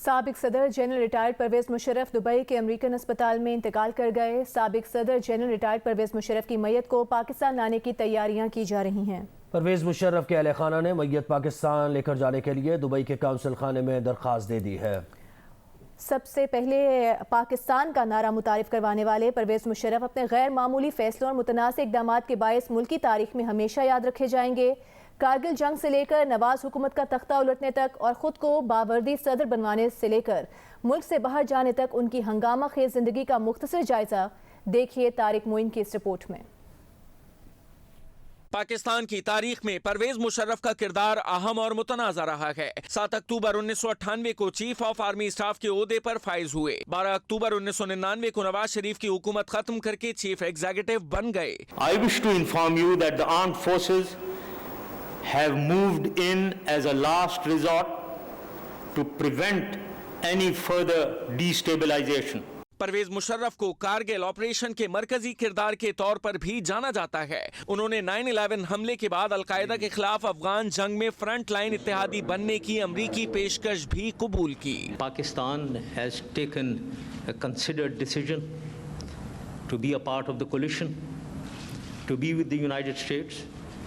साबिक सदर general retired Parvez Musharraf Dubai के अमेरिकन अस्पताल में इंतकाल कर गए। साबिक सदर जनरल रिटायर्ड परवेज मुशर्रफ की मैयत को पाकिस्तान लाने की तैयारियां की जा रही हैं। परवेज मुशर्रफ के अहल खाना ने मैयत पाकिस्तान लेकर जाने के लिए दुबई के काउंसिल खाने में दरख्वास्त दे दी है। सबसे पहले पाकिस्तान का नारा मुतारिफ करवाने वाले परवेज मुशर्रफ अपने गैर मामूली फैसलों और मुतनासिब इक़दाम के बायस मुल्क की तारीख में हमेशा याद रखे जाएंगे। कारगिल जंग से लेकर नवाज हुकूमत का तख्ता उलटने तक और ख़ुद को बावर्दी सदर बनवाने से लेकर मुल्क से बाहर जाने तक उनकी हंगामा खेज जिंदगी का मुख्तसर जायजा देखिए तारिक मोइन की इस रिपोर्ट में। पाकिस्तान की तारीख में परवेज मुशर्रफ का किरदार अहम और मुतनाज़ा रहा है। 7 अक्टूबर 1998 को चीफ ऑफ आर्मी स्टाफ के ओहदे पर फाइज हुए। 12 अक्टूबर 1999 को नवाज शरीफ की हुकूमत खत्म करके चीफ एग्जीक्यूटिव बन गए। I wish to inform you that the armed forces have moved in as a last resort to prevent any further destabilization. Parvez Musharraf को कारगिल ऑपरेशन के मरकजी किरदार के तौर पर भी जाना जाता है। उन्होंने 9/11 हमले के बाद अलकायदा के खिलाफ अफगान जंग में फ्रंट लाइन इत्तेहादी बनने की अमरीकी पेशकश भी कबूल की। Pakistan has taken a considered decision to be a part of the coalition, to be with the United States,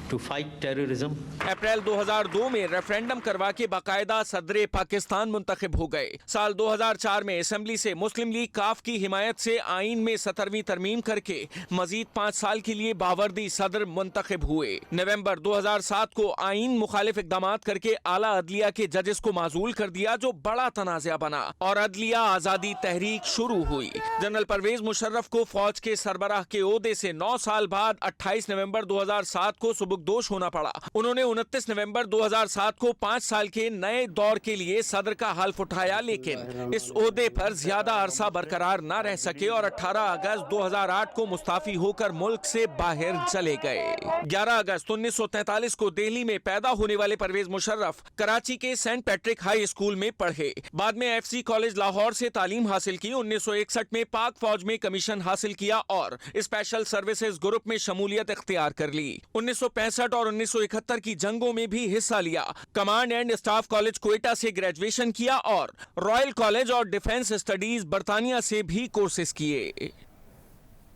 to fight terrorism. अप्रैल 2002 में रेफरेंडम करवा के बाकायदा सदर पाकिस्तान मुंतखब हो गए। साल 2004 में असेंबली से मुस्लिम लीग काफ की हिमायत से आइन में 17वीं तरमीम करके मजीद 5 साल के लिए बावर्दी सदर मुंतखब हुए। नवंबर 2007 को आइन मुखालिफ इकदाम करके आला अदलिया के जजेस को माजूल कर दिया, जो बड़ा तनाज़ा बना और अदलिया आज़ादी तहरीक शुरू हुई। जनरल परवेज मुशर्रफ को फौज के सरबराह के ओहदे से 9 साल बाद 28 नवंबर 2007 को दोष होना पड़ा। उन्होंने 29 नवंबर 2007 को 5 साल के नए दौर के लिए सदर का हल्फ उठाया, लेकिन इस ओहदे पर ज्यादा अरसा बरकरार न रह सके और 18 अगस्त 2008 को मुस्ताफी होकर मुल्क से बाहर चले गए। 11 अगस्त 1943 को दिल्ली में पैदा होने वाले परवेज मुशर्रफ कराची के सेंट पैट्रिक हाई स्कूल में पढ़े। बाद में FC कॉलेज लाहौर से तालीम हासिल की। 1961 में पाक फौज में कमीशन हासिल किया और स्पेशल सर्विसेज ग्रुप में शमूलियत इख्तियार कर ली। 1965 और 1971 की जंगों में भी हिस्सा लिया। Command and staff college Quetta से ग्रेजुएशन किया और रॉयल कॉलेज और डिफेंस स्टडीज बर्तानिया से भी कोर्सेज किए।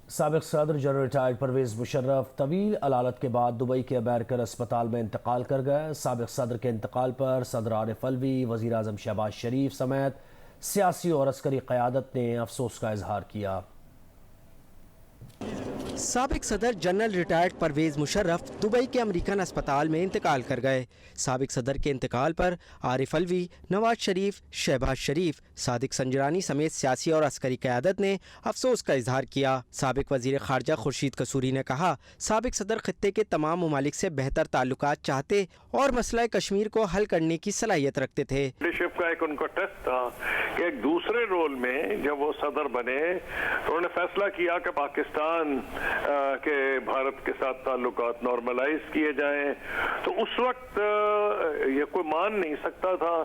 साबिक सदर जनरल रिटायर्ड परवेज मुशर्रफ तवील अलालत के बाद दुबई के अमेरिकन अस्पताल में इंतकाल कर गए। साबिक सदर के इंतकाल पर सदर आरिफ अलवी, वज़ीर आज़म शहबाज शरीफ समेत सियासी और अस्करी क़यादत ने अफसोस का इजहार किया। साबिक सदर general retired Parvez Musharraf Dubai के अमेरिकन अस्पताल में इंतकाल कर गए। साबिक सदर के इंतकाल पर आरिफ अलवी, नवाज शरीफ, शहबाज शरीफ, सादिक संजरानी समेत सियासी और अस्करी क़यादत ने अफसोस का इजहार किया। साबिक वज़ीर ख़ारजा खुर्शीद कसूरी ने कहा, साबिक सदर खित्ते के तमाम ममालिक से बेहतर ताल्लुकात चाहते और मसला कश्मीर को हल करने की सलाहियत रखते थे। लीडरशिप का एक उनका टेस्ट था कि एक दूसरे रोल में जब वो सदर बने तो उन्होंने फैसला किया कि पाकिस्तान के भारत के साथ ताल्लुकात नॉर्मलाइज किए जाएं। तो उस वक्त ये कोई मान नहीं सकता था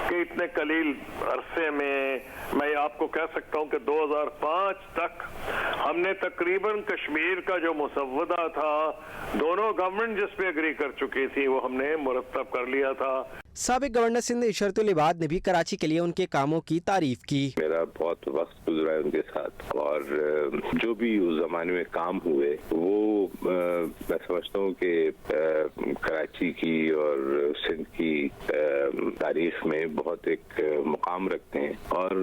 कि इतने कलील अरसे में, मैं आपको कह सकता हूं कि 2005 तक हमने तकरीबन कश्मीर का जो मुसव्वदा था, दोनों गवर्नमेंट जिस पे एग्री कर चुकी थी, वो हमने मुरतब कर लिया था। साबिक गवर्नर सिंध इशरतुल इबाद ने भी कराची के लिए उनके कामों की तारीफ की। मेरा बहुत वक्त गुजरा है उनके साथ और जो भी उस जमाने में काम हुए वो मैं समझता हूँ कि कराची की और सिंध की तारीख में बहुत एक मुकाम रखते हैं और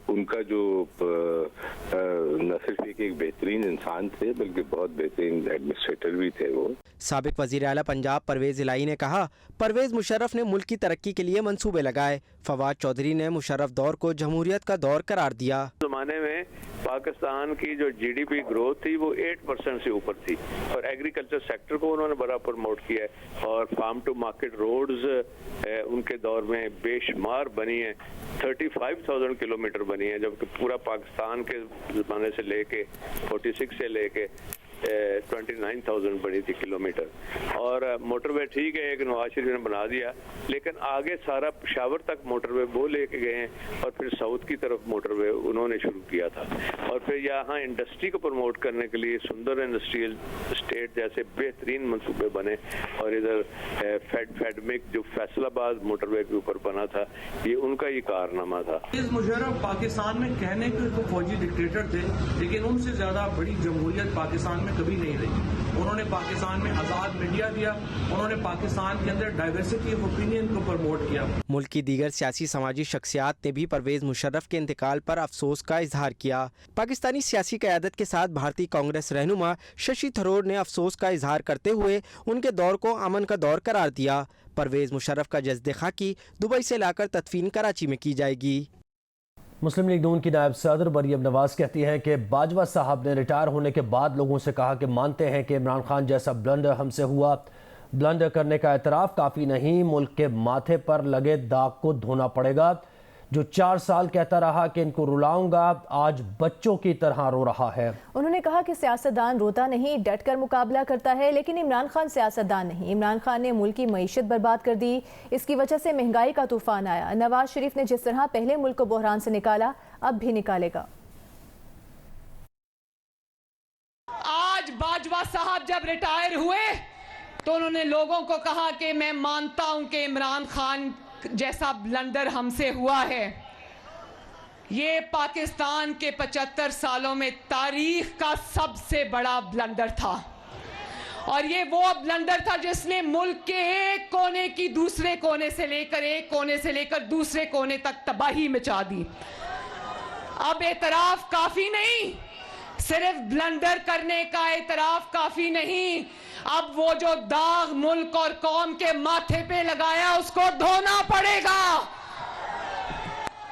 उनका जो न सिर्फ एक बेहतरीन इंसान थे बल्कि बहुत बेहतरीन एडमिनिस्ट्रेटर भी थे। वो साबिक वज़ीर आला पंजाब परवेज इलाही ने कहा, परवेज मुशर्रफ ने मुल्क की तरक्की के लिए मंसूबे लगाए। फवाद चौधरी ने मुशर्रफ दौर को जमहूरियत का दौर करार दिया। जमाने में पाकिस्तान की जो GDP ग्रोथ थी वो 8% से ऊपर थी और एग्रीकल्चर सेक्टर को उन्होंने बड़ा प्रमोट किया है और फार्म टू मार्केट रोड्स उनके दौर में बेशुमार बनी है। 35,000 किलोमीटर बनी है, जबकि पूरा पाकिस्तान के ज़माने से लेके 46 से लेके 29,000 बनी थी किलोमीटर। और मोटरवे ठीक है, एक नवाज शरीफ ने बना दिया, लेकिन आगे सारा पेशावर तक मोटरवे वो लेके गए हैं और फिर साउथ की तरफ मोटरवे उन्होंने शुरू किया था। और फिर यहाँ इंडस्ट्री को प्रमोट करने के लिए सुंदर इंडस्ट्रियल स्टेट जैसे बेहतरीन मंसूबे बने, और इधर फेडमिक जो फैसलाबाद मोटरवे के ऊपर बना था, ये उनका ही कारनामा था। मुशर्रफ पाकिस्तान में कहने के तो फौजी डिक्टेटर थे, लेकिन उनसे ज्यादा बड़ी जमहूरियत पाकिस्तान में कभी नहीं रही। उन्होंने पाकिस्तान में आज़ाद मीडिया दिया, उन्होंने पाकिस्तान के अंदर डाइवर्सिटी ऑफ ओपिनियन को प्रमोट किया। मुल्क की दीगर सियासी समाजी शख्सियात ने भी परवेज मुशर्रफ के इंतकाल पर अफसोस का इजहार किया। पाकिस्तानी सियासी क़यादत के साथ भारतीय कांग्रेस रहनुमा शशि थरूर ने अफसोस का इजहार करते हुए उनके दौर को अमन का दौर करार दिया। परवेज मुशर्रफ का जज्द खाकी दुबई से लाकर तदफीन कराची में की जाएगी। मुस्लिम लीग नून की नायब सदर मरियम नवाज कहती हैं कि बाजवा साहब ने रिटायर होने के बाद लोगों से कहा कि मानते हैं कि इमरान खान जैसा ब्लंडर हमसे हुआ। ब्लंडर करने का एतराफ़ काफ़ी नहीं, मुल्क के माथे पर लगे दाग को धोना पड़ेगा। जो 4 साल कहता रहा कि इनको रुलाऊंगा, आज बच्चों की तरह रो रहा है। उन्होंने कहा कि सियासतदान रोता नहीं, डट कर मुकाबला करता है, लेकिन इमरान खान सियासतदान नहीं। इमरान खान ने मुल्क की मईशत बर्बाद कर दी, इसकी वजह से महंगाई का तूफान आया। नवाज शरीफ ने जिस तरह पहले मुल्क को बहरान से निकाला, अब भी निकालेगा। आज बाजवा साहब जब रिटायर हुए तो उन्होंने लोगों को कहा कि मैं मानता हूं कि इमरान खान जैसा ब्लंडर हमसे हुआ है। ये पाकिस्तान के 75 सालों में तारीख का सबसे बड़ा ब्लंडर था, और ये वो ब्लंडर था जिसने मुल्क के एक कोने की दूसरे कोने से लेकर दूसरे कोने तक तबाही मचा दी। अब एतराफ काफी नहीं, सिर्फ ब्लंडर करने का एतराफ काफी नहीं, अब वो जो दाग मुल्क और कौम के माथे पे लगाया उसको धोना पड़ेगा।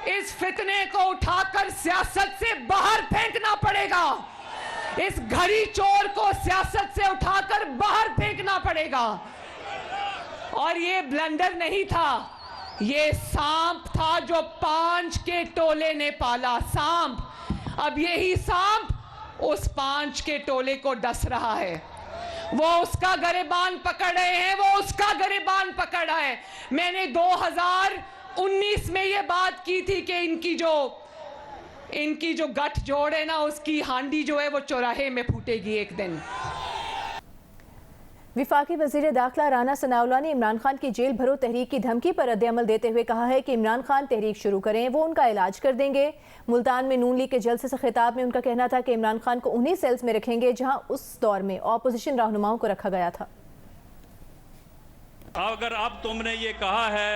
इस फितने को उठाकर सियासत से बाहर फेंकना पड़ेगा। इस घड़ी चोर को सियासत से उठाकर बाहर फेंकना पड़ेगा। और ये ब्लंडर नहीं था, ये सांप था जो 5 के टोले ने पाला। सांप, अब यही सांप उस 5 के टोले को डस रहा है। वो उसका गिरबान पकड़ रहे हैं, वो उसका गिरबान पकड़ रहा है। मैंने 2019 में ये बात की थी कि इनकी जो गठजोड़ है ना, उसकी हांडी जो है वो चौराहे में फूटेगी एक दिन। विफाकी वज़ीर दाखिला राना सनाउल्लाह ने इमरान खान की जेल भरो तहरीक की धमकी पर रद्द-ए-अमल देते हुए कहा है कि इमरान खान तहरीक शुरू करें, वो उनका इलाज कर देंगे। मुल्तान में नून लीग के जलसे से खिताब में उनका कहना था कि इमरान खान को उन्हीं सेल्स में रखेंगे जहां उस दौर में ऑपोजिशन रहनुमाओं को रखा गया था। अगर अब तुमने ये कहा है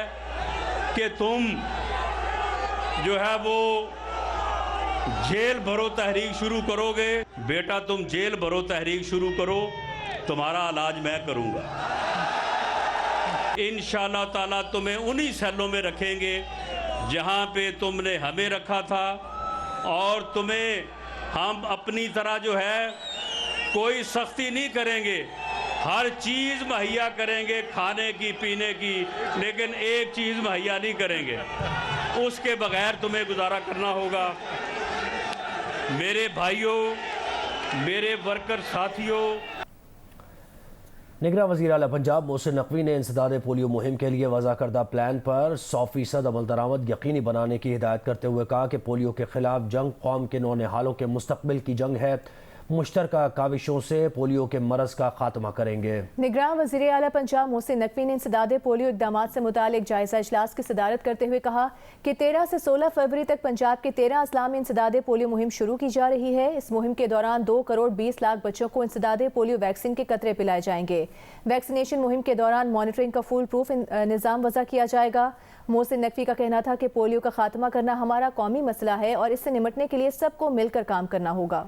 कि तुम जो है वो जेल भरो तहरीक शुरू करोगे, बेटा तुम जेल भरो तहरीक शुरू करो, तुम्हारा इलाज मैं करूंगा। इंशाअल्लाह ताला तुम्हें उन्हीं सेलों में रखेंगे जहां पे तुमने हमें रखा था, और तुम्हें हम अपनी तरह जो है कोई सख्ती नहीं करेंगे, हर चीज़ मुहैया करेंगे, खाने की पीने की, लेकिन एक चीज़ मुहैया नहीं करेंगे, उसके बगैर तुम्हें गुजारा करना होगा। मेरे भाइयों, मेरे वर्कर साथियों, निगरान वज़ीर आला पंजाब मोहसिन नकवी ने इंसदाद पोलियो मुहिम के लिए वज़ा करदा प्लान पर 100% अमल दरामद यकीनी बनाने की हिदायत करते हुए कहा कि पोलियो के खिलाफ जंग कौम के नौनिहालों के मुस्तकबिल की जंग है। मुश्तरका काविशों से पोलियो के मरज़ का खात्मा करेंगे। निगरान वज़ीर आला पंजाब मोहसिन नकवी ने इंसदाद पोलियो इक़दामात से मुतालिक जायज़ा इजलास की सदारत करते हुए कहा कि 13 से 16 फरवरी तक पंजाब के 13 अज़ला में इंसदाद पोलियो मुहिम शुरू की जा रही है। इस मुहिम के दौरान 2 करोड़ 20 लाख बच्चों को इंसदाद पोलियो वैक्सीन के कतरे पिलाए जाएंगे। वैक्सीनेशन मुहिम के दौरान मॉनिटरिंग का फुल प्रूफ निज़ाम वज़ा किया जाएगा। मोहसिन नकवी का कहना था कि पोलियो का खात्मा करना हमारा कौमी मसला है और इससे निमटने के लिए सबको मिलकर काम करना होगा।